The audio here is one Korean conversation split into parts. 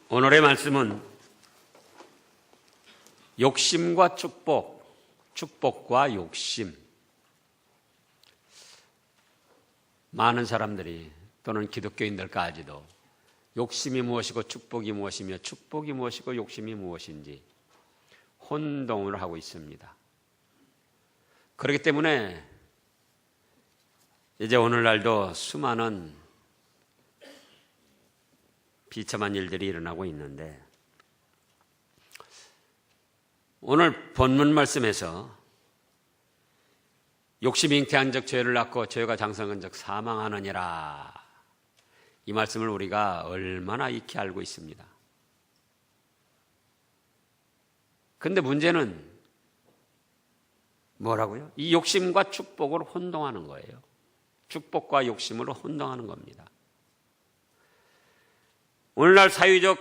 오늘의 말씀은 욕심과 축복, 축복과 욕심. 많은 사람들이 또는 기독교인들까지도 욕심이 무엇이고 축복이 무엇이며 축복이 무엇이고 욕심이 무엇인지 혼동을 하고 있습니다. 그렇기 때문에 이제 오늘날도 수많은 비참한 일들이 일어나고 있는데, 오늘 본문 말씀에서 욕심이 잉태한 적 죄를 낳고 죄가 장성한 적 사망하느니라, 이 말씀을 우리가 얼마나 익히 알고 있습니다. 그런데 문제는 뭐라고요? 이 욕심과 축복을 혼동하는 거예요. 축복과 욕심을 혼동하는 겁니다. 오늘날 사회적,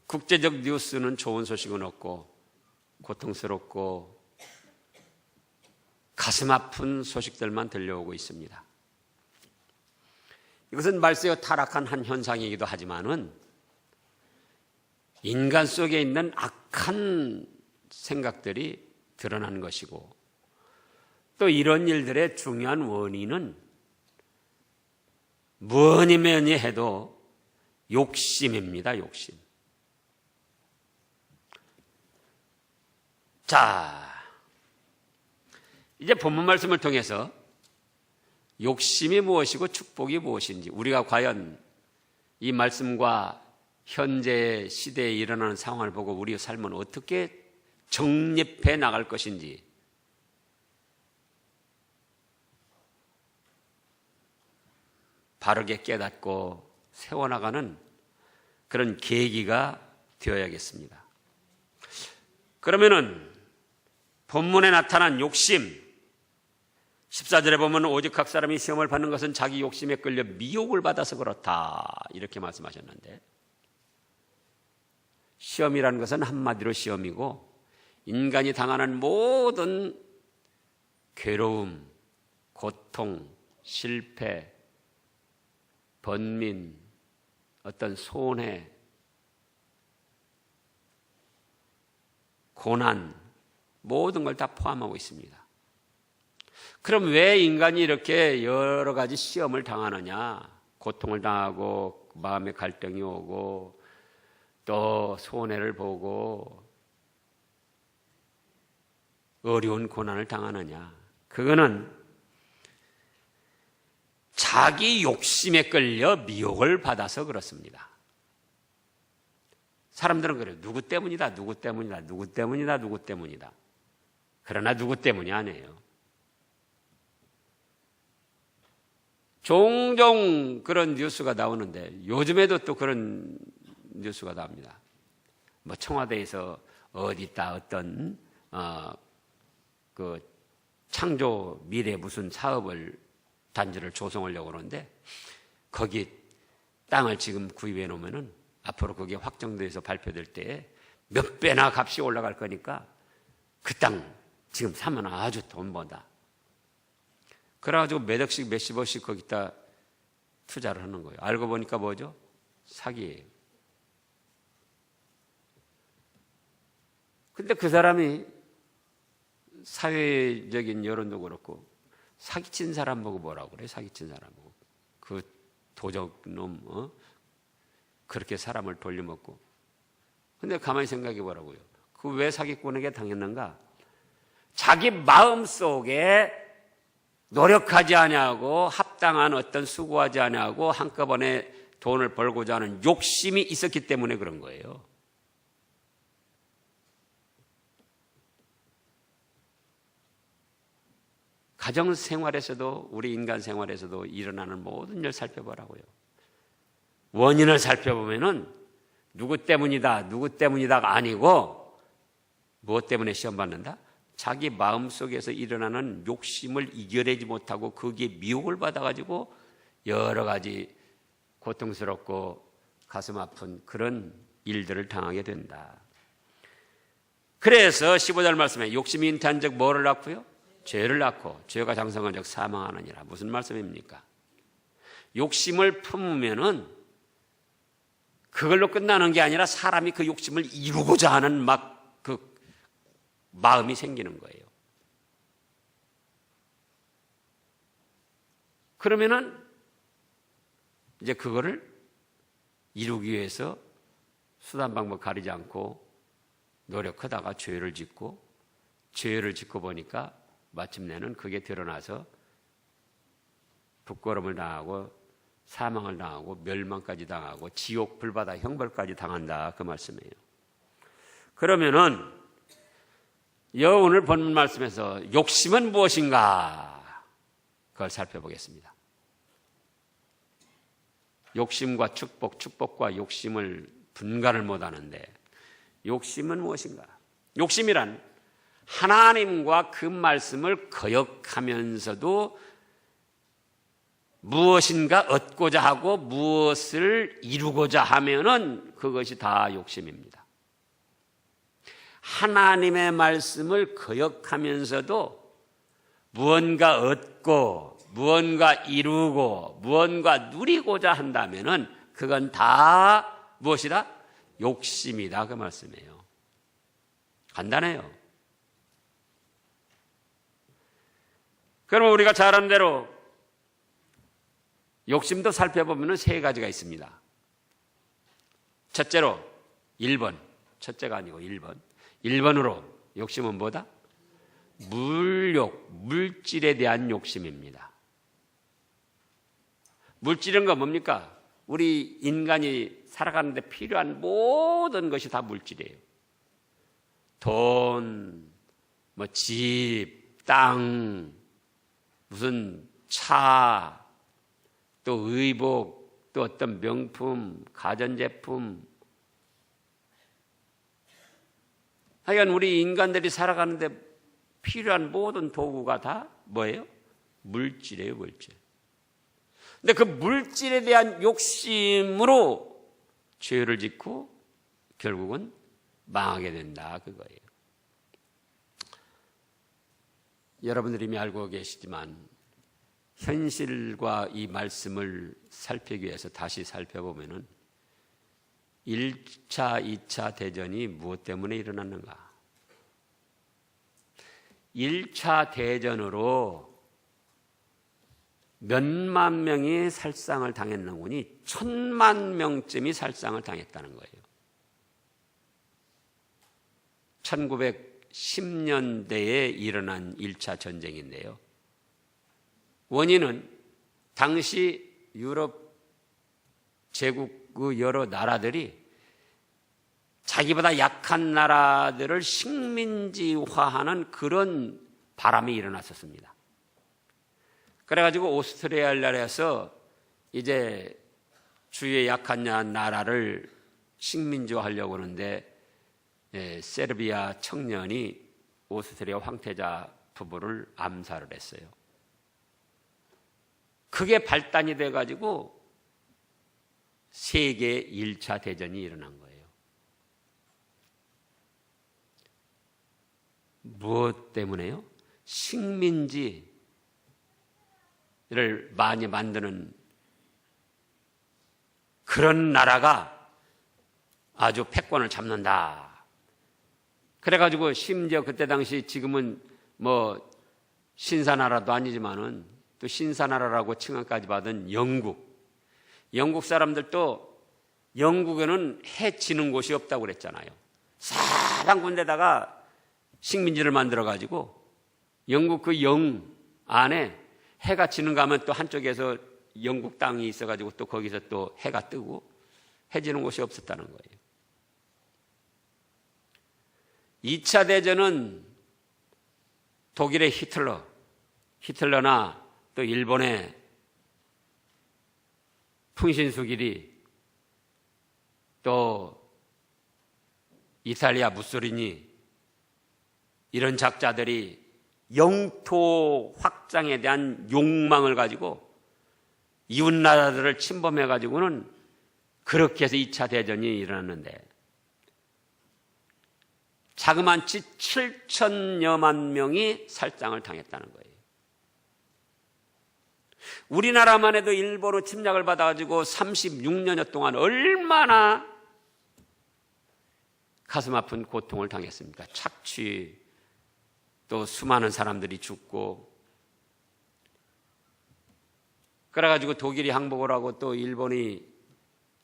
국제적 뉴스는 좋은 소식은 없고 고통스럽고 가슴 아픈 소식들만 들려오고 있습니다. 이것은 말세에 타락한 한 현상이기도 하지만은 인간 속에 있는 악한 생각들이 드러난 것이고, 또 이런 일들의 중요한 원인은 뭐니 뭐니 해도 욕심입니다. 욕심. 자, 이제 본문 말씀을 통해서 욕심이 무엇이고 축복이 무엇인지, 우리가 과연 이 말씀과 현재 시대에 일어나는 상황을 보고 우리의 삶은 어떻게 정립해 나갈 것인지, 바르게 깨닫고 세워나가는 그런 계기가 되어야겠습니다. 그러면은 본문에 나타난 욕심, 14절에 보면 오직 각 사람이 시험을 받는 것은 자기 욕심에 끌려 미혹을 받아서 그렇다, 이렇게 말씀하셨는데, 시험이라는 것은 한마디로 시험이고, 인간이 당하는 모든 괴로움, 고통, 실패, 번민, 어떤 손해, 고난, 모든 걸 다 포함하고 있습니다. 그럼 왜 인간이 이렇게 여러 가지 시험을 당하느냐? 고통을 당하고 마음의 갈등이 오고 또 손해를 보고 어려운 고난을 당하느냐? 그거는 자기 욕심에 끌려 미혹을 받아서 그렇습니다. 사람들은 그래요. 누구 때문이다, 누구 때문이다, 누구 때문이다, 누구 때문이다. 그러나 누구 때문이 아니에요. 종종 그런 뉴스가 나오는데, 요즘에도 또 그런 뉴스가 나옵니다. 뭐 청와대에서 어디 있다 어떤 그 창조 미래 무슨 사업을 단지를 조성하려고 그러는데, 거기 땅을 지금 구입해 놓으면은 앞으로 그게 확정돼서 발표될 때 몇 배나 값이 올라갈 거니까 그 땅 지금 사면 아주 돈 번다. 그래가지고 몇 억씩 몇십억씩 거기다 투자를 하는 거예요. 알고 보니까 뭐죠? 사기예요. 근데 그 사람이 사회적인 여론도 그렇고 사기친 사람 보고 뭐라고 그래? 사기친 사람 보고. 그 도적놈, 그렇게 사람을 돌려먹고. 근데 가만히 생각해 보라고요. 그 왜 사기꾼에게 당했는가? 자기 마음속에 노력하지 아니하고 합당한 어떤 수고하지 아니하고 한꺼번에 돈을 벌고자 하는 욕심이 있었기 때문에 그런 거예요. 가정 생활에서도, 우리 인간 생활에서도 일어나는 모든 일 살펴보라고요. 원인을 살펴보면은 누구 때문이다, 누구 때문이다가 아니고 무엇 때문에 시험받는다? 자기 마음속에서 일어나는 욕심을 이겨내지 못하고 거기에 미혹을 받아가지고 여러 가지 고통스럽고 가슴 아픈 그런 일들을 당하게 된다. 그래서 15절 말씀에 욕심이 잉태한 적 뭐를 낳고요? 죄를 낳고 죄가 장성한 적 사망하느니라. 무슨 말씀입니까? 욕심을 품으면은 그걸로 끝나는 게 아니라 사람이 그 욕심을 이루고자 하는 막 그 마음이 생기는 거예요. 그러면은 이제 그거를 이루기 위해서 수단 방법 가리지 않고 노력하다가 죄를 짓고 보니까 마침내는 그게 드러나서 부끄러움을 당하고 사망을 당하고 멸망까지 당하고 지옥 불바다 형벌까지 당한다, 그 말씀이에요. 그러면은 오늘 본문 말씀에서 욕심은 무엇인가, 그걸 살펴보겠습니다. 욕심과 축복, 축복과 욕심을 분간을 못하는데 욕심은 무엇인가? 욕심이란 하나님과 그 말씀을 거역하면서도 무엇인가 얻고자 하고 무엇을 이루고자 하면은 그것이 다 욕심입니다. 하나님의 말씀을 거역하면서도 무언가 얻고 무언가 이루고 무언가 누리고자 한다면은 그건 다 무엇이다? 욕심이다, 그 말씀이에요. 간단해요. 그러면 우리가 잘 아는 대로 욕심도 살펴보면 세 가지가 있습니다. 첫째로 1번, 첫째가 아니고 1번. 1번으로 욕심은 뭐다? 물욕, 물질에 대한 욕심입니다. 물질은 거 뭡니까? 우리 인간이 살아가는데 필요한 모든 것이 다 물질이에요. 돈, 집, 땅, 무슨 차, 또 의복, 또 어떤 명품, 가전제품. 하여간 우리 인간들이 살아가는데 필요한 모든 도구가 다 뭐예요? 물질이에요, 물질. 근데 그 물질에 대한 욕심으로 죄를 짓고 결국은 망하게 된다, 그거예요. 여러분들이 이미 알고 계시지만 현실과 이 말씀을 살피기 위해서 다시 살펴보면은 1차, 2차 대전이 무엇 때문에 일어났는가? 1차 대전으로 몇만 명이 살상을 당했는군이 1000만 명쯤이 살상을 당했다는 거예요. 1910년대에 일어난 1차 전쟁인데요. 원인은 당시 유럽 제국 그 여러 나라들이 자기보다 약한 나라들을 식민지화하는 그런 바람이 일어났었습니다. 그래가지고 오스트리아에서 이제 주위에 약한 나라를 식민지화하려고 하는데 세르비아 청년이 오스트리아 황태자 부부를 암살을 했어요. 그게 발단이 돼가지고 세계 1차 대전이 일어난 거예요. 무엇 때문에요? 식민지를 많이 만드는 그런 나라가 아주 패권을 잡는다. 그래가지고 심지어 그때 당시 지금은 신사나라도 아니지만은 또 신사나라라고 칭함까지 받은 영국 사람들도 영국에는 해 지는 곳이 없다고 그랬잖아요. 사방 군데다가 식민지를 만들어가지고 영국 그 영 안에 해가 지는 가 하면 또 한쪽에서 영국 땅이 있어가지고 또 거기서 또 해가 뜨고 해 지는 곳이 없었다는 거예요. 2차 대전은 독일의 히틀러나 또 일본의 풍신수길이 또 이탈리아 무소리니 이런 작자들이 영토 확장에 대한 욕망을 가지고 이웃나라들을 침범해 가지고는 그렇게 해서 2차 대전이 일어났는데 자그마치 7천여만 명이 살상을 당했다는 거예요. 우리나라만 해도 일본의 침략을 받아가지고 36년여 동안 얼마나 가슴 아픈 고통을 당했습니까? 착취, 또 수많은 사람들이 죽고, 그래가지고 독일이 항복을 하고 또 일본이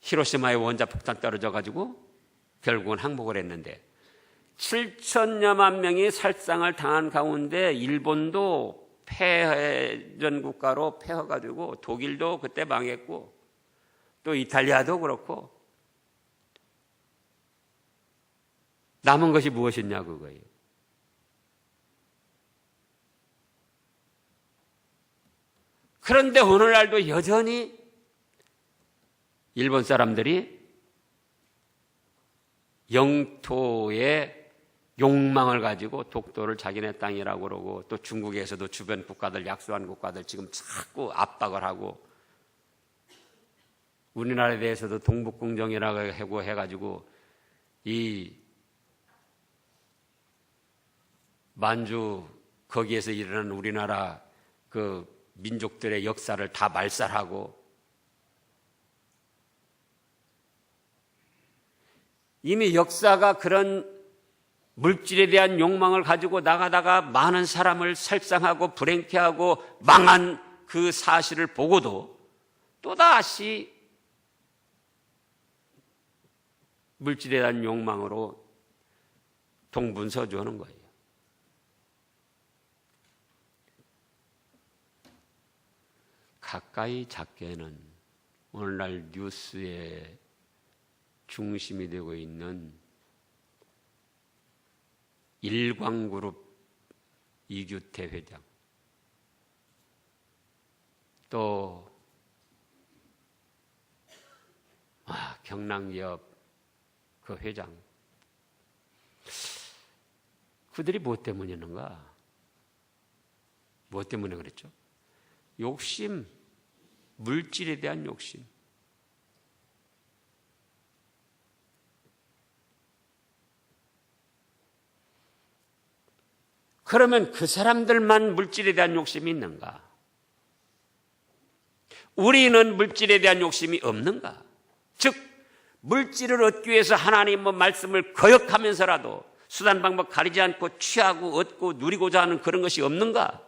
히로시마에 원자폭탄 떨어져가지고 결국은 항복을 했는데 7천여만 명이 살상을 당한 가운데 일본도 패전 국가로 패해가지고 독일도 그때 망했고 또 이탈리아도 그렇고 남은 것이 무엇이냐 그거예요. 그런데 오늘날도 여전히 일본 사람들이 영토의 욕망을 가지고 독도를 자기네 땅이라고 그러고 또 중국에서도 주변 국가들, 약소한 국가들 지금 자꾸 압박을 하고 우리나라에 대해서도 동북공정이라고 하고 해가지고 이 만주 거기에서 일어난 우리나라 그 민족들의 역사를 다 말살하고 이미 역사가 그런 물질에 대한 욕망을 가지고 나가다가 많은 사람을 살상하고 불행케하고 망한 그 사실을 보고도 또다시 물질에 대한 욕망으로 동분서주하는 거예요. 가까이 작게는 오늘날 뉴스의 중심이 되고 있는 일광그룹 이규태 회장, 또 경남기업 그 회장, 그들이 무엇 때문이었는가? 무엇 때문에 그랬죠? 욕심, 물질에 대한 욕심. 그러면 그 사람들만 물질에 대한 욕심이 있는가? 우리는 물질에 대한 욕심이 없는가? 즉 물질을 얻기 위해서 하나님의 말씀을 거역하면서라도 수단 방법 가리지 않고 취하고 얻고 누리고자 하는 그런 것이 없는가?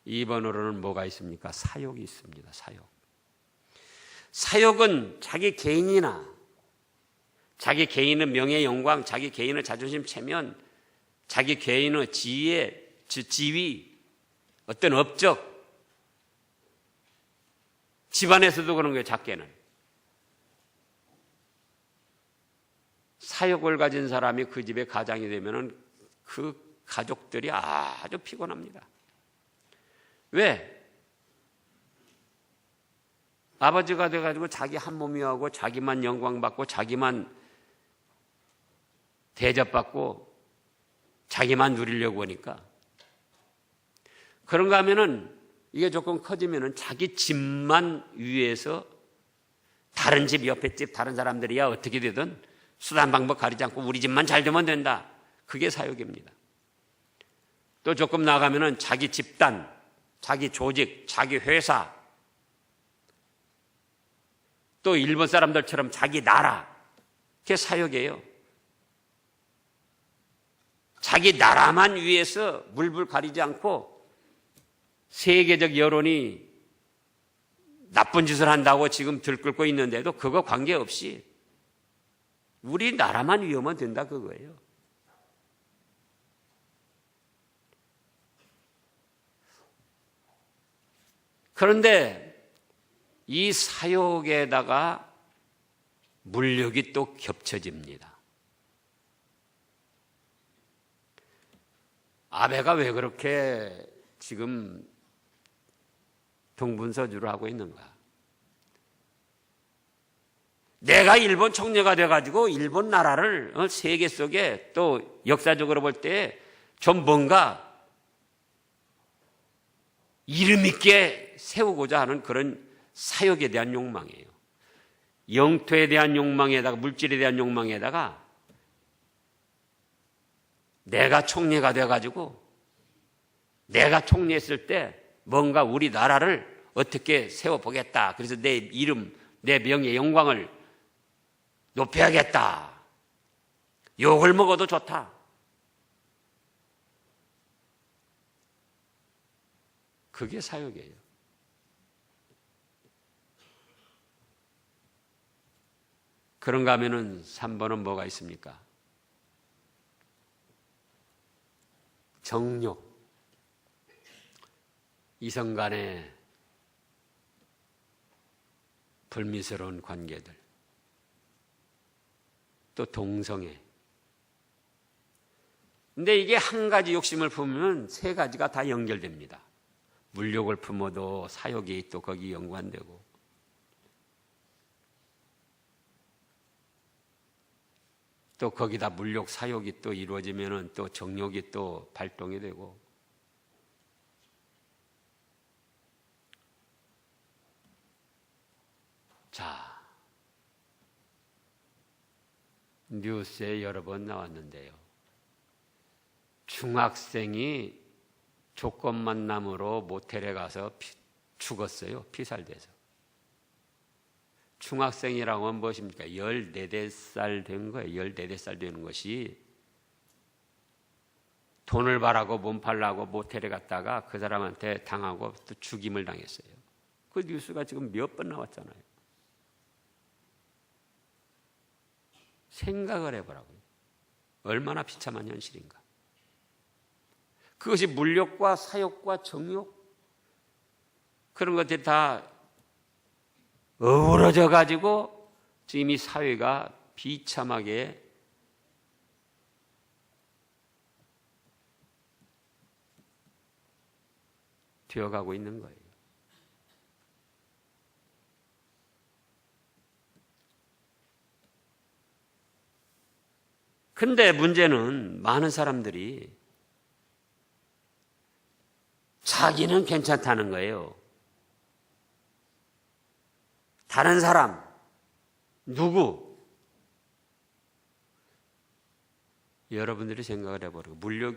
이번으로는 뭐가 있습니까? 사욕이 있습니다. 사욕. 사욕은 자기 개인이나 자기 개인의 명예 영광, 자기 개인의 자존심 체면, 자기 개인의 지혜, 지위, 어떤 업적, 집안에서도 그런 거예요. 작게는 사욕을 가진 사람이 그 집의 가장이 되면은 그 가족들이 아주 피곤합니다. 왜? 아버지가 돼가지고 자기 한 몸이하고 자기만 영광받고 자기만 대접받고 자기만 누리려고 하니까 그런가 하면은 이게 조금 커지면은 자기 집만 위해서 다른 집, 옆에 집, 다른 사람들이야 어떻게 되든 수단 방법 가리지 않고 우리 집만 잘 되면 된다. 그게 사욕입니다. 또 조금 나가면은 자기 집단, 자기 조직, 자기 회사, 또 일본 사람들처럼 자기 나라, 그게 사욕이에요. 자기 나라만 위해서 물불 가리지 않고 세계적 여론이 나쁜 짓을 한다고 지금 들끓고 있는데도 그거 관계없이 우리 나라만 위하면 된다 그거예요. 그런데 이 사욕에다가 물욕이 또 겹쳐집니다. 아베가 왜 그렇게 지금 동분서주를 하고 있는가? 내가 일본 총리가 돼가지고 일본 나라를 세계 속에 또 역사적으로 볼 때 좀 뭔가 이름 있게 세우고자 하는 그런 사욕에 대한 욕망이에요. 영토에 대한 욕망에다가 물질에 대한 욕망에다가 내가 총리가 돼가지고 내가 총리했을 때 뭔가 우리나라를 어떻게 세워보겠다. 그래서 내 이름, 내 명예, 영광을 높여야겠다. 욕을 먹어도 좋다. 그게 사역이에요. 그런가 하면은 3번은 뭐가 있습니까? 정욕. 이성 간의 불미스러운 관계들. 또 동성애. 근데 이게 한 가지 욕심을 품으면 세 가지가 다 연결됩니다. 물욕을 품어도 사욕이 또 거기 연관되고, 또 거기다 물욕, 사욕이 또 이루어지면은 또 정욕이 또 발동이 되고, 자, 뉴스에 여러 번 나왔는데요. 중학생이 조건 만남으로 모텔에 가서 죽었어요. 피살돼서. 중학생이라고 하면 무엇입니까? 14살 된 거예요. 14살 되는 것이 돈을 바라고 몸 팔라고 모텔에 갔다가 그 사람한테 당하고 또 죽임을 당했어요. 그 뉴스가 지금 몇 번 나왔잖아요. 생각을 해보라고요. 얼마나 비참한 현실인가. 그것이 물욕과 사욕과 정욕, 그런 것들이 다 어우러져 가지고 지금 이 사회가 비참하게 되어가고 있는 거예요. 근데 문제는 많은 사람들이 자기는 괜찮다는 거예요. 다른 사람, 누구? 여러분들이 생각을 해보라고. 물욕,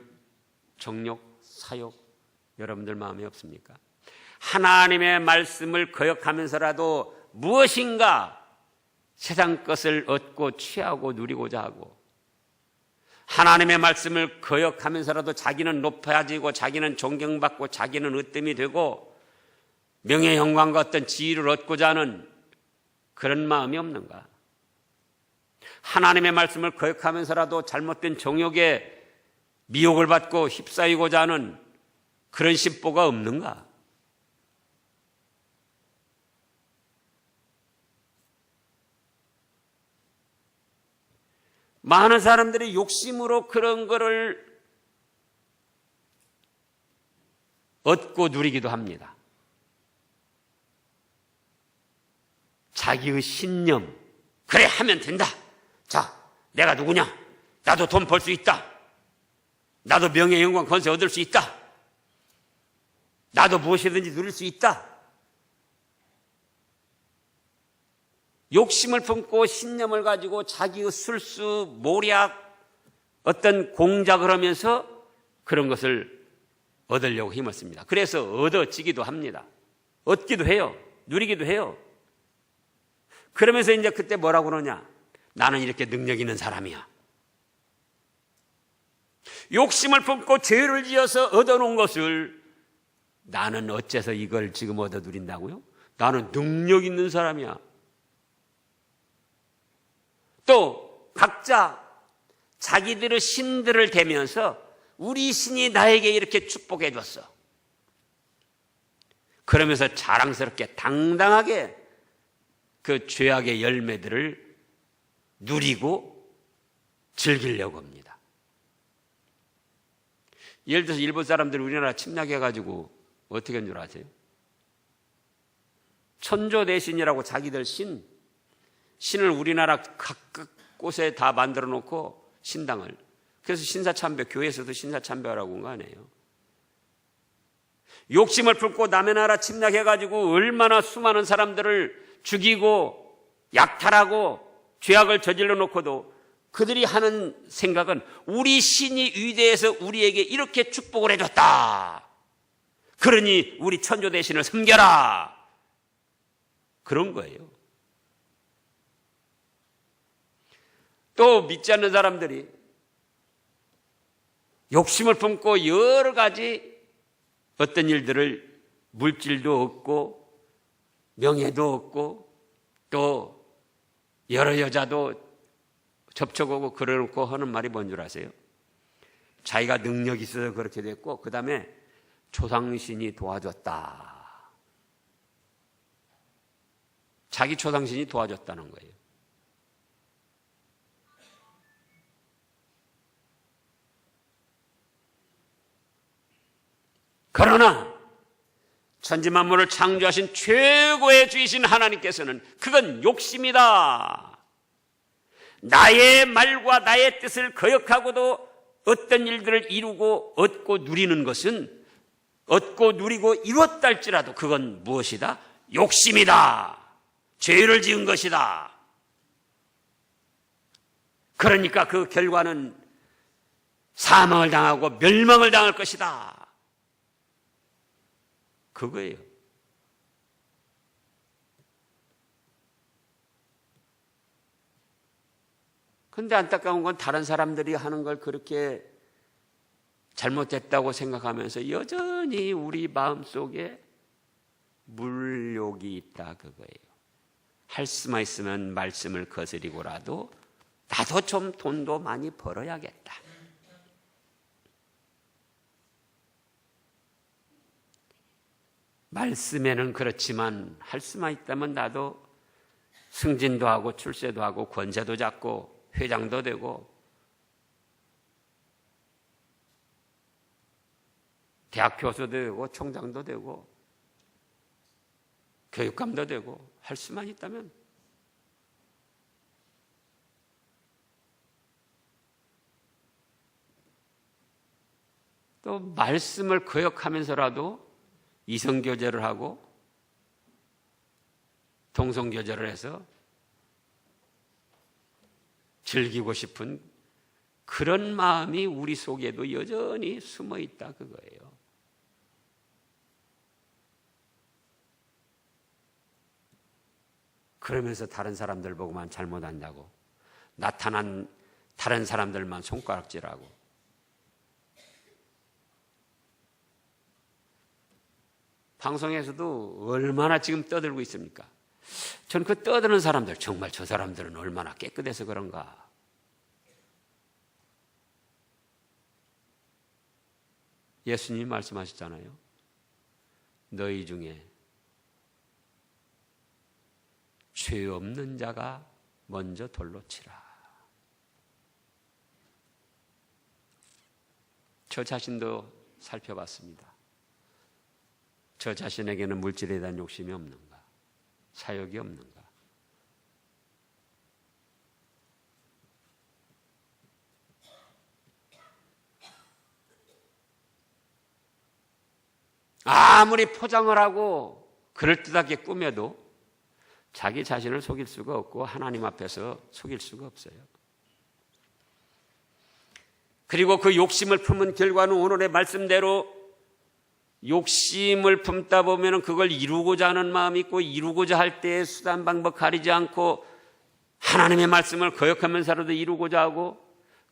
정욕, 사욕, 여러분들 마음에 없습니까? 하나님의 말씀을 거역하면서라도 무엇인가 세상 것을 얻고 취하고 누리고자 하고, 하나님의 말씀을 거역하면서라도 자기는 높아지고 자기는 존경받고 자기는 으뜸이 되고 명예 영광과 어떤 지위를 얻고자 하는 그런 마음이 없는가? 하나님의 말씀을 거역하면서라도 잘못된 정욕에 미혹을 받고 휩싸이고자 하는 그런 심보가 없는가? 많은 사람들이 욕심으로 그런 거를 얻고 누리기도 합니다. 자기의 신념, 그래 하면 된다. 자, 내가 누구냐? 나도 돈 벌 수 있다. 나도 명예, 영광, 권세 얻을 수 있다. 나도 무엇이든지 누릴 수 있다. 욕심을 품고 신념을 가지고 자기의 술수, 모략, 어떤 공작을 하면서 그런 것을 얻으려고 힘을 씁니다. 그래서 얻어지기도 합니다. 얻기도 해요. 누리기도 해요. 그러면서 이제 그때 뭐라고 그러냐? 나는 이렇게 능력 있는 사람이야. 욕심을 품고 죄를 지어서 얻어놓은 것을 나는 어째서 이걸 지금 얻어 누린다고요? 나는 능력 있는 사람이야. 또 각자 자기들의 신들을 대면서 우리 신이 나에게 이렇게 축복해 줬어. 그러면서 자랑스럽게 당당하게 그 죄악의 열매들을 누리고 즐기려고 합니다. 예를 들어서 일본 사람들이 우리나라 침략해가지고 어떻게 한 줄 아세요? 천조 대신이라고 자기들 신을 우리나라 각각 곳에 다 만들어 놓고 신당을, 그래서 신사참배, 교회에서도 신사참배라고 한 거 아니에요. 욕심을 품고 남의 나라 침략해가지고 얼마나 수많은 사람들을 죽이고 약탈하고 죄악을 저질러 놓고도 그들이 하는 생각은 우리 신이 위대해서 우리에게 이렇게 축복을 해줬다. 그러니 우리 천조 대신을 섬겨라. 그런 거예요. 또 믿지 않는 사람들이 욕심을 품고 여러 가지 어떤 일들을 물질도 얻고 명예도 얻고 또 여러 여자도 접촉하고 그러놓고 하는 말이 뭔 줄 아세요? 자기가 능력이 있어서 그렇게 됐고 그 다음에 조상신이 도와줬다. 자기 조상신이 도와줬다는 거예요. 그러나 천지만물을 창조하신 최고의 주이신 하나님께서는 그건 욕심이다. 나의 말과 나의 뜻을 거역하고도 어떤 일들을 이루고 얻고 누리는 것은 얻고 누리고 이루었다 할지라도 그건 무엇이다? 욕심이다. 죄를 지은 것이다. 그러니까 그 결과는 사망을 당하고 멸망을 당할 것이다. 그거예요. 그런데 안타까운 건 다른 사람들이 하는 걸 그렇게 잘못됐다고 생각하면서 여전히 우리 마음속에 물욕이 있다 그거예요. 할 수만 있으면 말씀을 거스리고라도 나도 좀 돈도 많이 벌어야겠다. 말씀에는 그렇지만 할 수만 있다면 나도 승진도 하고 출세도 하고 권세도 잡고 회장도 되고 대학 교수도 되고 총장도 되고 교육감도 되고 할 수만 있다면 또 말씀을 거역하면서라도 이성교제를 하고 동성교제를 해서 즐기고 싶은 그런 마음이 우리 속에도 여전히 숨어 있다 그거예요. 그러면서 다른 사람들 보고만 잘못한다고 나타난 다른 사람들만 손가락질하고 방송에서도 얼마나 지금 떠들고 있습니까? 전 그 떠드는 사람들 정말 저 사람들은 얼마나 깨끗해서 그런가. 예수님이 말씀하셨잖아요. 너희 중에 죄 없는 자가 먼저 돌로 치라. 저 자신도 살펴봤습니다. 저 자신에게는 물질에 대한 욕심이 없는가? 사욕이 없는가? 아무리 포장을 하고 그럴듯하게 꾸며도 자기 자신을 속일 수가 없고 하나님 앞에서 속일 수가 없어요. 그리고 그 욕심을 품은 결과는 오늘의 말씀대로 욕심을 품다 보면 그걸 이루고자 하는 마음이 있고 이루고자 할 때 수단 방법 가리지 않고 하나님의 말씀을 거역하면서라도 이루고자 하고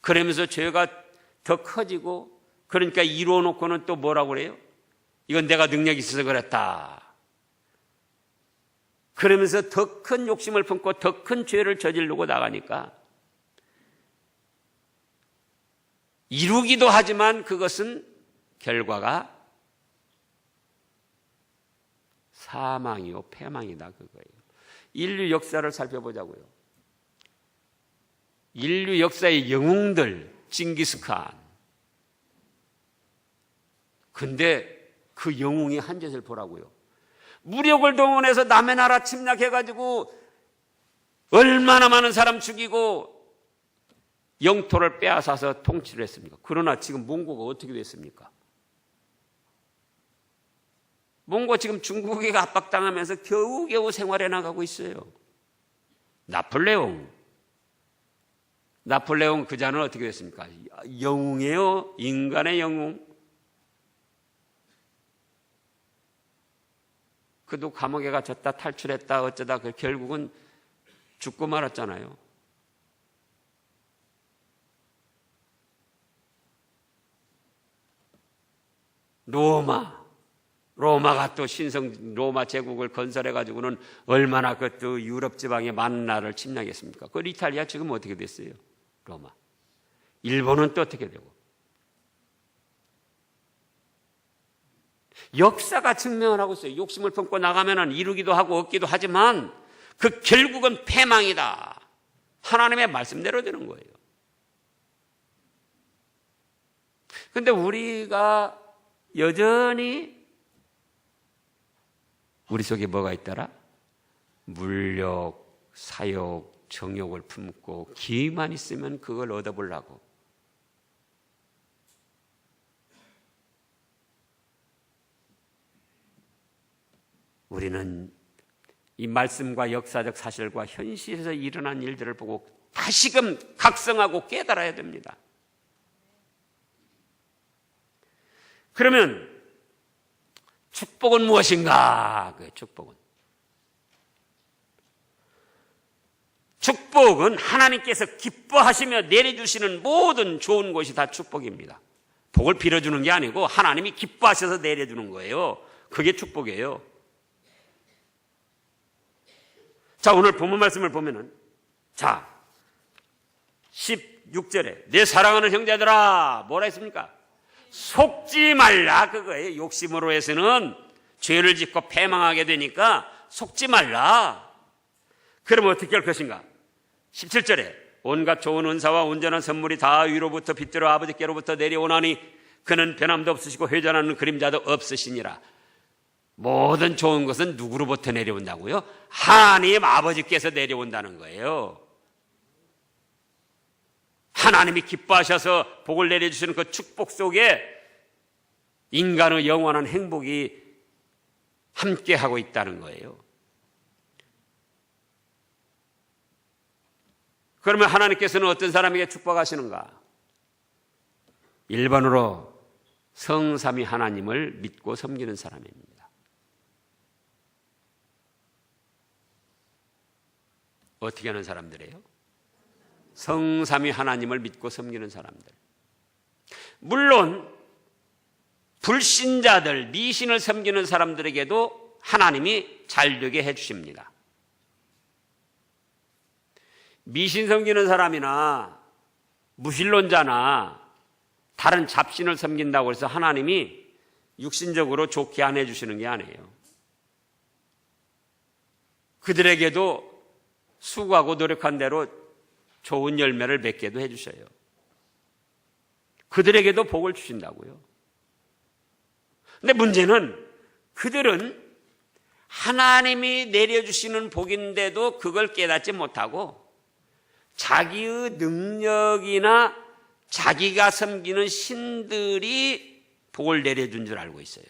그러면서 죄가 더 커지고 그러니까 이루어 놓고는 또 뭐라고 그래요? 이건 내가 능력이 있어서 그랬다. 그러면서 더 큰 욕심을 품고 더 큰 죄를 저지르고 나가니까 이루기도 하지만 그것은 결과가 사망이요 패망이다 그거예요. 인류 역사를 살펴보자고요. 인류 역사의 영웅들 징기스칸. 근데 그 영웅이 한 짓을 보라고요. 무력을 동원해서 남의 나라 침략해가지고 얼마나 많은 사람 죽이고 영토를 빼앗아서 통치를 했습니까? 그러나 지금 몽고가 어떻게 됐습니까? 몽고 지금 중국에게 압박당하면서 겨우겨우 생활해 나가고 있어요. 나폴레옹 나폴레옹 그 자는 어떻게 됐습니까? 영웅이에요. 인간의 영웅. 그도 감옥에 갇혔다 탈출했다 어쩌다 결국은 죽고 말았잖아요. 로마가 또 신성 로마 제국을 건설해가지고는 얼마나 그것도 유럽 지방의 많은 나라를 침략했습니까? 그 이탈리아 지금 어떻게 됐어요? 로마. 일본은 또 어떻게 되고? 역사가 증명을 하고 있어요. 욕심을 품고 나가면은 이루기도 하고 얻기도 하지만 그 결국은 패망이다. 하나님의 말씀대로 되는 거예요. 그런데 우리가 여전히 우리 속에 뭐가 있더라? 물욕, 사욕, 정욕을 품고 기만 있으면 그걸 얻어보려고. 우리는 이 말씀과 역사적 사실과 현실에서 일어난 일들을 보고 다시금 각성하고 깨달아야 됩니다. 그러면 축복은 무엇인가? 그 축복은 하나님께서 기뻐하시며 내려주시는 모든 좋은 것이 다 축복입니다. 복을 빌어주는 게 아니고 하나님이 기뻐하셔서 내려주는 거예요. 그게 축복이에요. 자, 오늘 본문 말씀을 보면은, 자, 16절에 내 사랑하는 형제들아, 뭐라 했습니까? 속지 말라, 그거예요. 욕심으로 해서는 죄를 짓고 패망하게 되니까 속지 말라. 그럼 어떻게 할 것인가? 17절에 온갖 좋은 은사와 온전한 선물이 다 위로부터 빛들어 아버지께로부터 내려오나니 그는 변함도 없으시고 회전하는 그림자도 없으시니라. 모든 좋은 것은 누구로부터 내려온다고요? 하나님 아버지께서 내려온다는 거예요. 하나님이 기뻐하셔서 복을 내려주시는 그 축복 속에 인간의 영원한 행복이 함께하고 있다는 거예요. 그러면 하나님께서는 어떤 사람에게 축복하시는가? 1번으로 성삼위 하나님을 믿고 섬기는 사람입니다. 어떻게 하는 사람들이에요? 성삼위 하나님을 믿고 섬기는 사람들. 물론 불신자들, 미신을 섬기는 사람들에게도 하나님이 잘되게 해주십니다. 미신 섬기는 사람이나 무신론자나 다른 잡신을 섬긴다고 해서 하나님이 육신적으로 좋게 안 해주시는 게 아니에요. 그들에게도 수고하고 노력한 대로 좋은 열매를 맺게도 해주셔요. 그들에게도 복을 주신다고요. 근데 문제는 그들은 하나님이 내려주시는 복인데도 그걸 깨닫지 못하고 자기의 능력이나 자기가 섬기는 신들이 복을 내려준 줄 알고 있어요.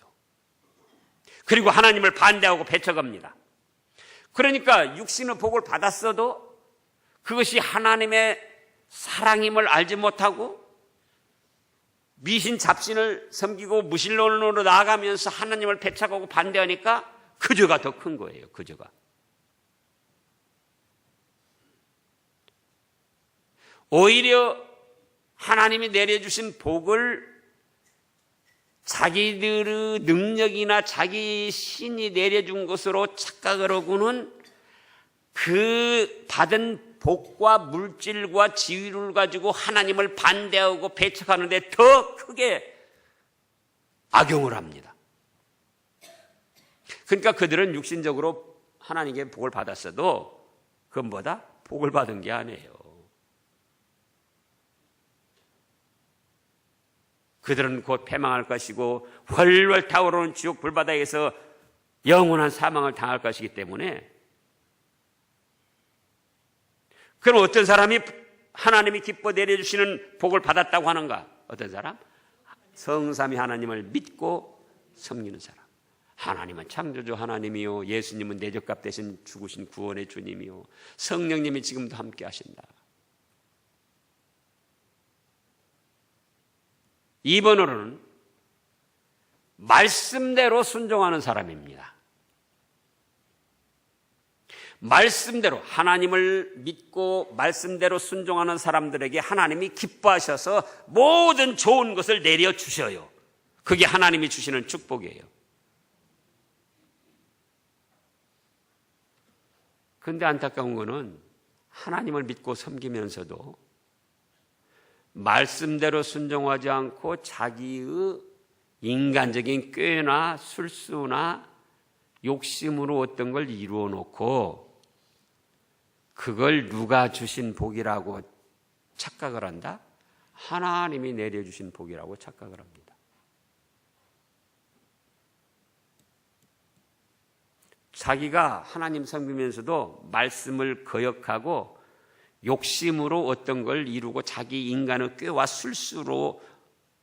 그리고 하나님을 반대하고 배척합니다. 그러니까 육신의 복을 받았어도 그것이 하나님의 사랑임을 알지 못하고 미신 잡신을 섬기고 무신론으로 나아가면서 하나님을 배척하고 반대하니까 그 죄가 더 큰 거예요. 그 죄가. 오히려 하나님이 내려주신 복을 자기들의 능력이나 자기 신이 내려준 것으로 착각을 하고는 그 받은 복과 물질과 지위를 가지고 하나님을 반대하고 배척하는데 더 크게 악용을 합니다. 그러니까 그들은 육신적으로 하나님께 복을 받았어도 그건 뭐다? 복을 받은 게 아니에요. 그들은 곧 패망할 것이고 훨훨 타오르는 지옥 불바다에서 영원한 사망을 당할 것이기 때문에 그럼 어떤 사람이 하나님이 기뻐 내려주시는 복을 받았다고 하는가? 어떤 사람? 성삼위 하나님을 믿고 섬기는 사람. 하나님은 창조주 하나님이요, 예수님은 내 죄값 대신 죽으신 구원의 주님이요, 성령님이 지금도 함께 하신다. 2번으로는 말씀대로 순종하는 사람입니다. 말씀대로 하나님을 믿고 말씀대로 순종하는 사람들에게 하나님이 기뻐하셔서 모든 좋은 것을 내려주셔요. 그게 하나님이 주시는 축복이에요. 그런데 안타까운 거는 하나님을 믿고 섬기면서도 말씀대로 순종하지 않고 자기의 인간적인 꾀나 술수나 욕심으로 어떤 걸 이루어 놓고 그걸 누가 주신 복이라고 착각을 한다? 하나님이 내려주신 복이라고 착각을 합니다. 자기가 하나님 섬기면서도 말씀을 거역하고 욕심으로 어떤 걸 이루고 자기 인간의 꾀와 술수로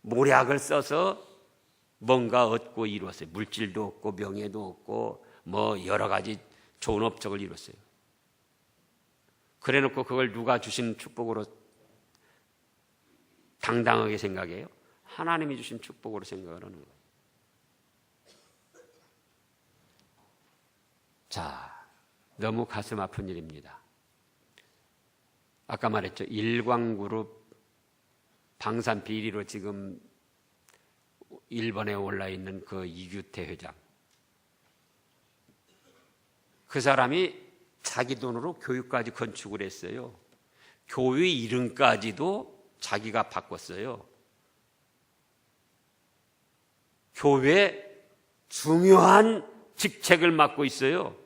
모략을 써서 뭔가 얻고 이루었어요. 물질도 얻고 명예도 얻고 뭐 여러 가지 좋은 업적을 이뤘어요. 그래놓고 그걸 누가 주신 축복으로 당당하게 생각해요? 하나님이 주신 축복으로 생각을 하는 거예요. 자, 너무 가슴 아픈 일입니다. 아까 말했죠. 일광그룹 방산 비리로 지금 일본에 올라 있는 그 이규태 회장. 그 사람이 자기 돈으로 교육까지 건축을 했어요. 교회 이름까지도 자기가 바꿨어요. 교회 중요한 직책을 맡고 있어요.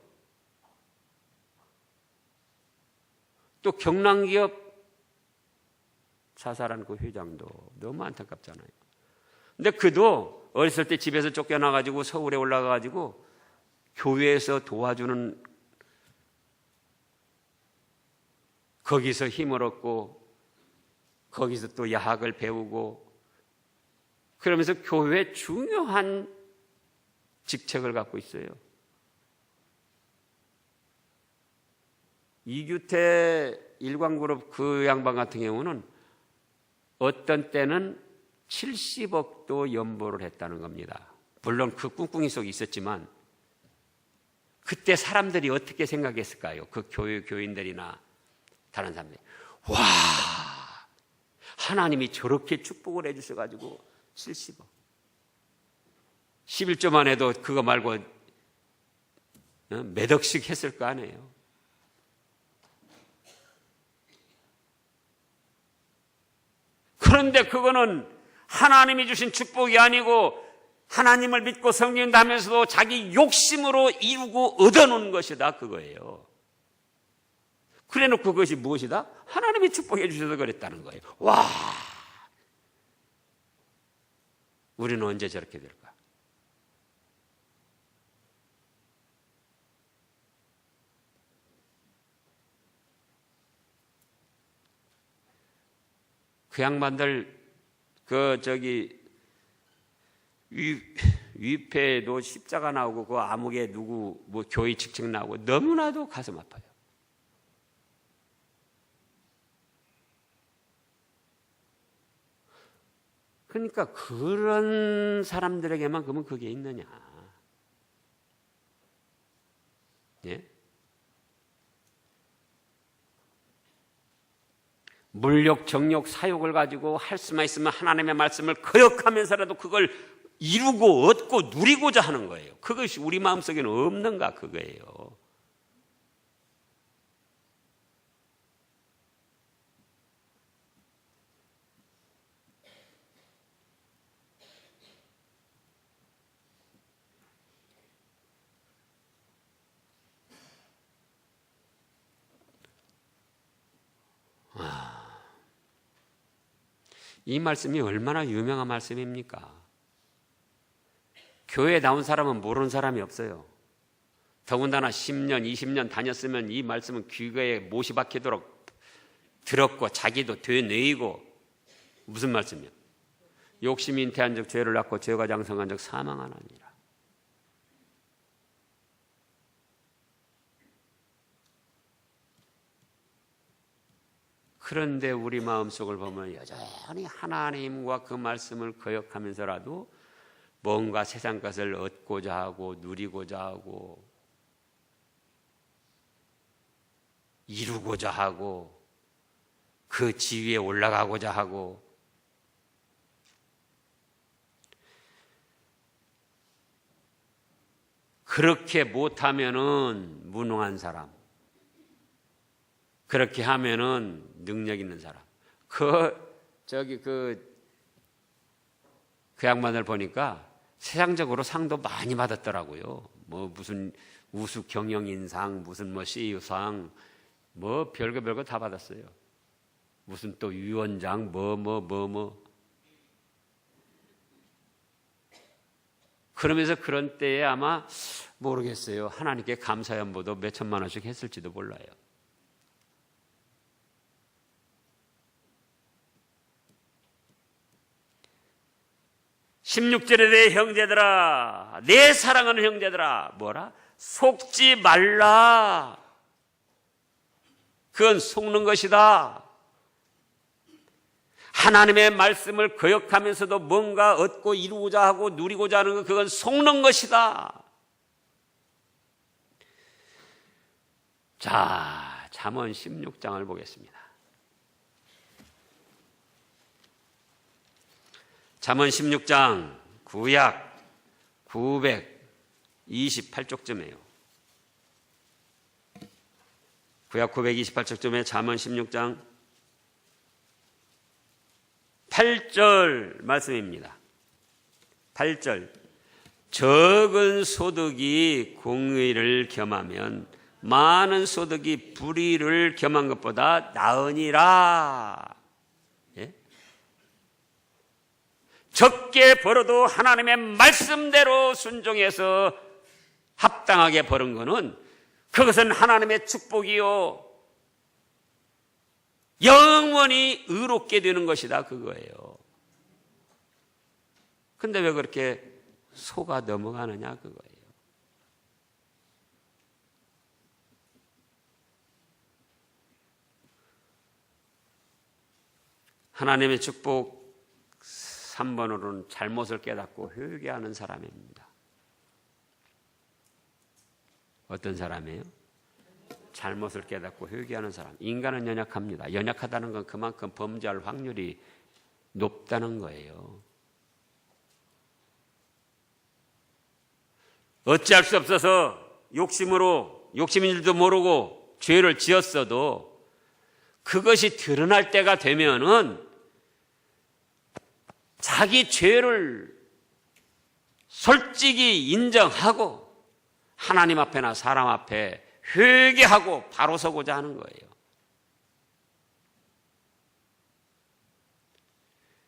또 경남기업 자살한 그 회장도 너무 안타깝잖아요. 근데 그도 어렸을 때 집에서 쫓겨나가지고 서울에 올라가가지고 교회에서 도와주는 거기서 힘을 얻고 거기서 또 야학을 배우고 그러면서 교회에 중요한 직책을 갖고 있어요. 이규태 일광그룹 그 양반 같은 경우는 어떤 때는 70억도 연보를 했다는 겁니다. 물론 그 꿍꿍이 속에 있었지만 그때 사람들이 어떻게 생각했을까요? 그 교인들이나 다른 사람들이 와, 하나님이 저렇게 축복을 해주셔가지고 70억 11조만 해도 그거 말고 몇 억씩 했을 거 아니에요. 그런데 그거는 하나님이 주신 축복이 아니고 하나님을 믿고 섬긴다면서도 자기 욕심으로 이루고 얻어놓은 것이다 그거예요. 그래놓고 그것이 무엇이다? 하나님이 축복해 주셔서 그랬다는 거예요. 와, 우리는 언제 저렇게 될까? 그 양반들 위패에도 십자가 나오고 그 암흑에 누구 뭐 교회 직책 나오고 너무나도 가슴 아파요. 그러니까 그런 사람들에게만 그러면 그게 있느냐? 예? 물욕, 정욕, 사욕을 가지고 할 수만 있으면 하나님의 말씀을 거역하면서라도 그걸 이루고 얻고 누리고자 하는 거예요. 그것이 우리 마음속에는 없는가 그거예요. 이 말씀이 얼마나 유명한 말씀입니까? 교회에 나온 사람은 모르는 사람이 없어요. 더군다나 10년, 20년 다녔으면 이 말씀은 귀에 못이 박히도록 들었고 자기도 되뇌이고 무슨 말씀이요? 욕심이 잉태한 적 죄를 낳고 죄가 장성한 적 사망하느니라. 그런데 우리 마음속을 보면 여전히 하나님과 그 말씀을 거역하면서라도 뭔가 세상 것을 얻고자 하고 누리고자 하고 이루고자 하고 그 지위에 올라가고자 하고 그렇게 못하면은 무능한 사람, 그렇게 하면은 능력 있는 사람. 그 양반을 보니까 세상적으로 상도 많이 받았더라고요. 뭐 무슨 우수 경영인상, 무슨 뭐 CEO상, 뭐 별거 다 받았어요. 무슨 또 위원장, 뭐. 그러면서 그런 때에 아마 모르겠어요. 하나님께 감사 연보도 몇 천만 원씩 했을지도 몰라요. (16절에) 내 형제들아, 내 사랑하는 형제들아, 뭐라? 속지 말라. 그건 속는 것이다. 하나님의 말씀을 거역하면서도 뭔가 얻고 이루고자 하고 누리고자 하는 것, 그건 속는 것이다. 자, 잠언 16장을 보겠습니다. 잠언 16장 구약 928쪽쯤이에요. 구약 928쪽쯤에 잠언 16장 8절 말씀입니다. 8절. 적은 소득이 공의를 겸하면 많은 소득이 불의를 겸한 것보다 나으니라. 예? 적게 벌어도 하나님의 말씀대로 순종해서 합당하게 벌은 것은 그것은 하나님의 축복이요 영원히 의롭게 되는 것이다, 그거예요. 근데 왜 그렇게 속아 넘어가느냐, 그거예요. 하나님의 축복 3번으로는 잘못을 깨닫고 회개하는 사람입니다. 어떤 사람이에요? 잘못을 깨닫고 회개하는 사람. 인간은 연약합니다. 연약하다는 건 그만큼 범죄할 확률이 높다는 거예요. 어찌할 수 없어서 욕심인 줄도 모르고 죄를 지었어도 그것이 드러날 때가 되면은 자기 죄를 솔직히 인정하고 하나님 앞에나 사람 앞에 회개하고 바로 서고자 하는 거예요.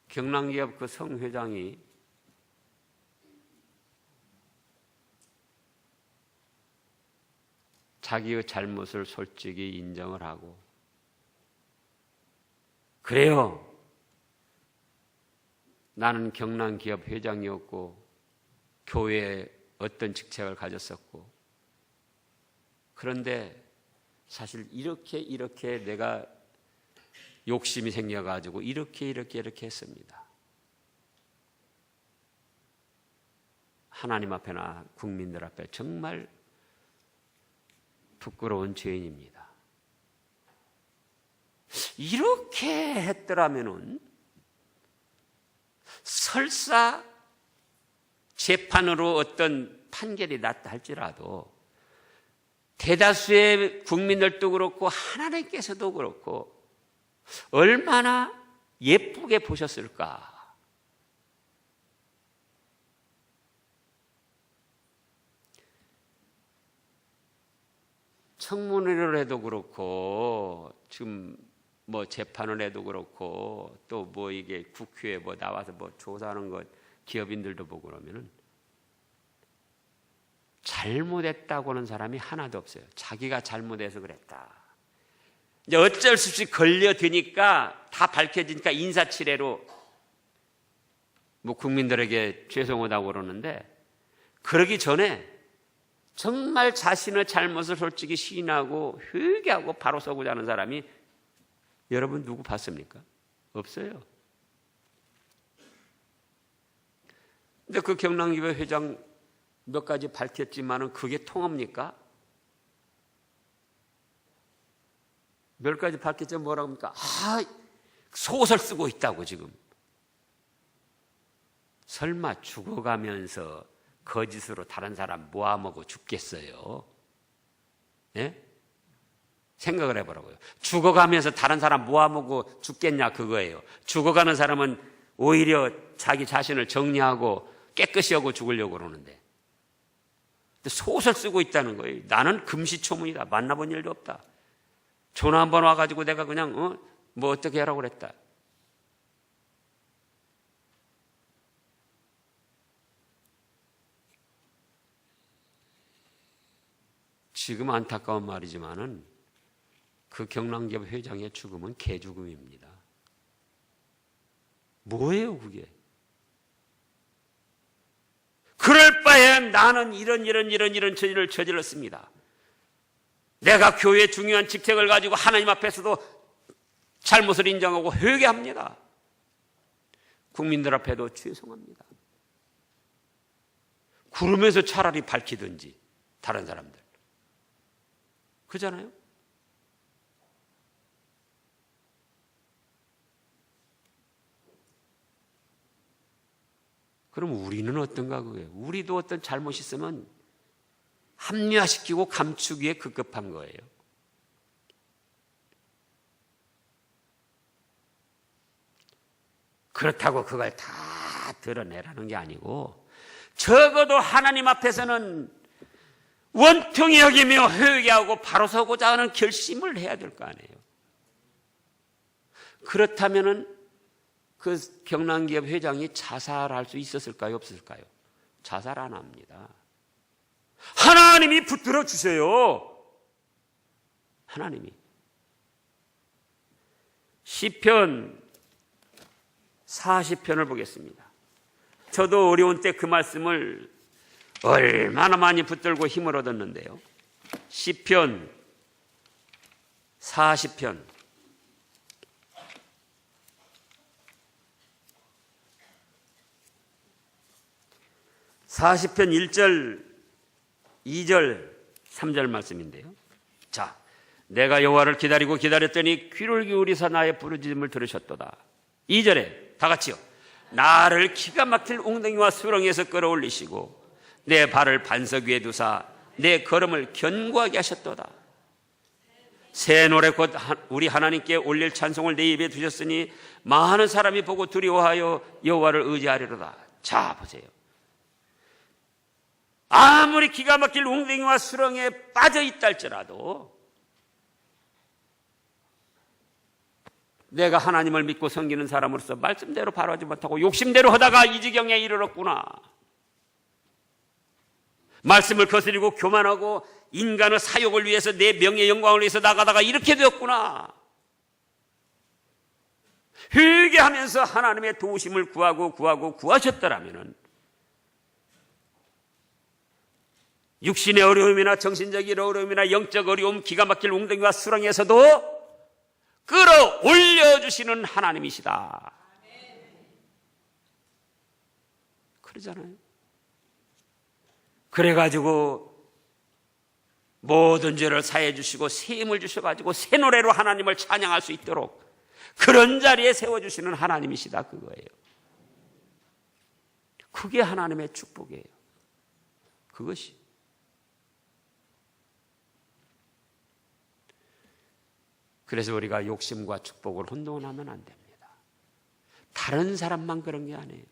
경남기업 그 성회장이 자기의 잘못을 솔직히 인정을 하고, 그래요, 나는 경남기업 회장이었고 교회에 어떤 직책을 가졌었고, 그런데 사실 이렇게 내가 욕심이 생겨가지고 이렇게 했습니다. 하나님 앞에나 국민들 앞에 정말 부끄러운 죄인입니다. 이렇게 했더라면은 설사 재판으로 어떤 판결이 났다 할지라도 대다수의 국민들도 그렇고 하나님께서도 그렇고 얼마나 예쁘게 보셨을까. 청문회를 해도 그렇고 지금 뭐 재판을 해도 그렇고 또 뭐 이게 국회에 뭐 나와서 뭐 조사하는 것 기업인들도 보고 그러면은 잘못했다고 하는 사람이 하나도 없어요. 자기가 잘못해서 그랬다. 이제 어쩔 수 없이 걸려드니까 다 밝혀지니까 인사치레로 뭐 국민들에게 죄송하다고 그러는데, 그러기 전에 정말 자신의 잘못을 솔직히 시인하고 회개하고 바로 서고자 하는 사람이 여러분 누구 봤습니까? 없어요. 근데 그 경남교회 회장 몇 가지 밝혔지만은 그게 통합니까? 몇 가지 밝혔죠. 뭐라고 합니까? 소설 쓰고 있다고 지금. 설마 죽어가면서 거짓으로 다른 사람 모아먹고 죽겠어요? 예? 생각을 해보라고요. 죽어가면서 다른 사람 모아먹고 죽겠냐 그거예요. 죽어가는 사람은 오히려 자기 자신을 정리하고 깨끗이 하고 죽으려고 그러는데 소설 쓰고 있다는 거예요. 나는 금시초문이다. 만나본 일도 없다. 전화 한번 와가지고 내가 그냥 뭐 어떻게 하라고 그랬다. 지금 안타까운 말이지만은 그 경남기업 회장의 죽음은 개죽음입니다. 뭐예요 그게? 그럴 바에 나는 이런 죄를 저질렀습니다. 내가 교회의 중요한 직책을 가지고 하나님 앞에서도 잘못을 인정하고 회개합니다. 국민들 앞에도 죄송합니다. 그러면서 차라리 밝히든지 다른 사람들. 그잖아요? 그럼 우리는 어떤가 그거예요? 우리도 어떤 잘못이 있으면 합리화시키고 감추기에 급급한 거예요. 그렇다고 그걸 다 드러내라는 게 아니고 적어도 하나님 앞에서는 원통히 여기며 회개하고 바로 서고자 하는 결심을 해야 될 거 아니에요. 그렇다면은 그 경남기업 회장이 자살할 수 있었을까요? 없었을까요? 자살 안 합니다. 하나님이 붙들어 주세요. 하나님이. 시편 40편을 보겠습니다. 저도 어려운 때 그 말씀을 얼마나 많이 붙들고 힘을 얻었는데요. 시편 40편 40편 1절, 2절, 3절 말씀인데요. 자, 내가 여호와를 기다리고 기다렸더니 귀를 기울이사 나의 부르짖음을 들으셨도다. 2절에 다 같이요. 나를 기가 막힐 웅덩이와 수렁에서 끌어올리시고 내 발을 반석 위에 두사 내 걸음을 견고하게 하셨도다. 새 노래 곧 우리 하나님께 올릴 찬송을 내 입에 두셨으니 많은 사람이 보고 두려워하여 여호와를 의지하리로다. 자, 보세요. 아무리 기가 막힐 웅덩이와 수렁에 빠져 있다 할지라도 내가 하나님을 믿고 섬기는 사람으로서 말씀대로 바로하지 못하고 욕심대로 하다가 이 지경에 이르렀구나. 말씀을 거스리고 교만하고 인간의 사욕을 위해서 내 명예 영광을 위해서 나가다가 이렇게 되었구나. 회개하면서 하나님의 도우심을 구하셨더라면은 육신의 어려움이나 정신적인 어려움이나 영적 어려움, 기가 막힐 웅덩이와 수렁에서도 끌어올려주시는 하나님이시다. 그러잖아요. 그래가지고 모든 죄를 사해 주시고 새 힘을 주셔가지고 새 노래로 하나님을 찬양할 수 있도록 그런 자리에 세워주시는 하나님이시다 그거예요. 그게 하나님의 축복이에요. 그것이. 그래서 우리가 욕심과 축복을 혼동하면 안 됩니다. 다른 사람만 그런 게 아니에요.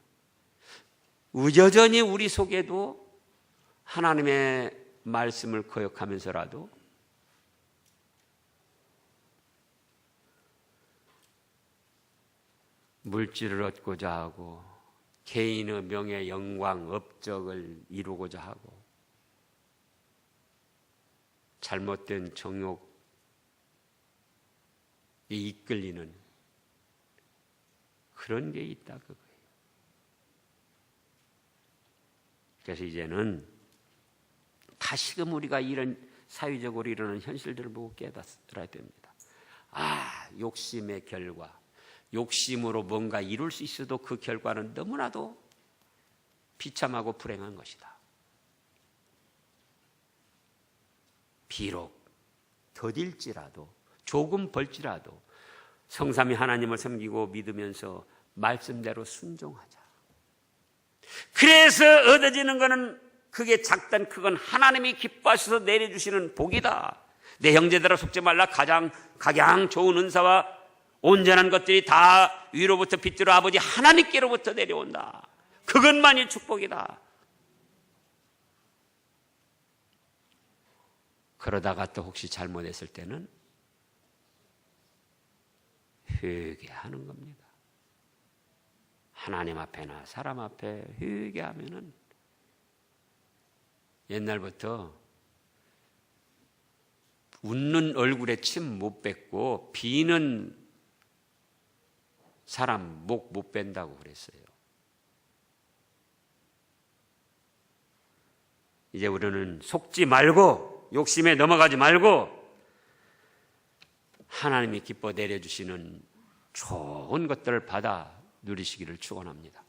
여전히 우리 속에도 하나님의 말씀을 거역하면서라도 물질을 얻고자 하고 개인의 명예, 영광, 업적을 이루고자 하고 잘못된 정욕 이끌리는 그런 게 있다 그거예요. 그래서 이제는 다시금 우리가 이런 사회적으로 일어나는 현실들을 보고 깨달아야 됩니다. 욕심의 결과, 욕심으로 뭔가 이룰 수 있어도 그 결과는 너무나도 비참하고 불행한 것이다. 비록 더딜지라도, 조금 벌지라도 성삼위 하나님을 섬기고 믿으면서 말씀대로 순종하자. 그래서 얻어지는 것은 그게 작든 크건 하나님이 기뻐하셔서 내려주시는 복이다. 내 형제들아 속지 말라. 가장 좋은 은사와 온전한 것들이 다 위로부터 빛으로 아버지 하나님께로부터 내려온다. 그것만이 축복이다. 그러다가 또 혹시 잘못했을 때는 회개하는 겁니다. 하나님 앞에나 사람 앞에 회개하면은 옛날부터 웃는 얼굴에 침 못 뱉고 비는 사람 목 못 뺀다고 그랬어요. 이제 우리는 속지 말고 욕심에 넘어가지 말고 하나님이 기뻐 내려주시는 좋은 것들을 받아 누리시기를 축원합니다.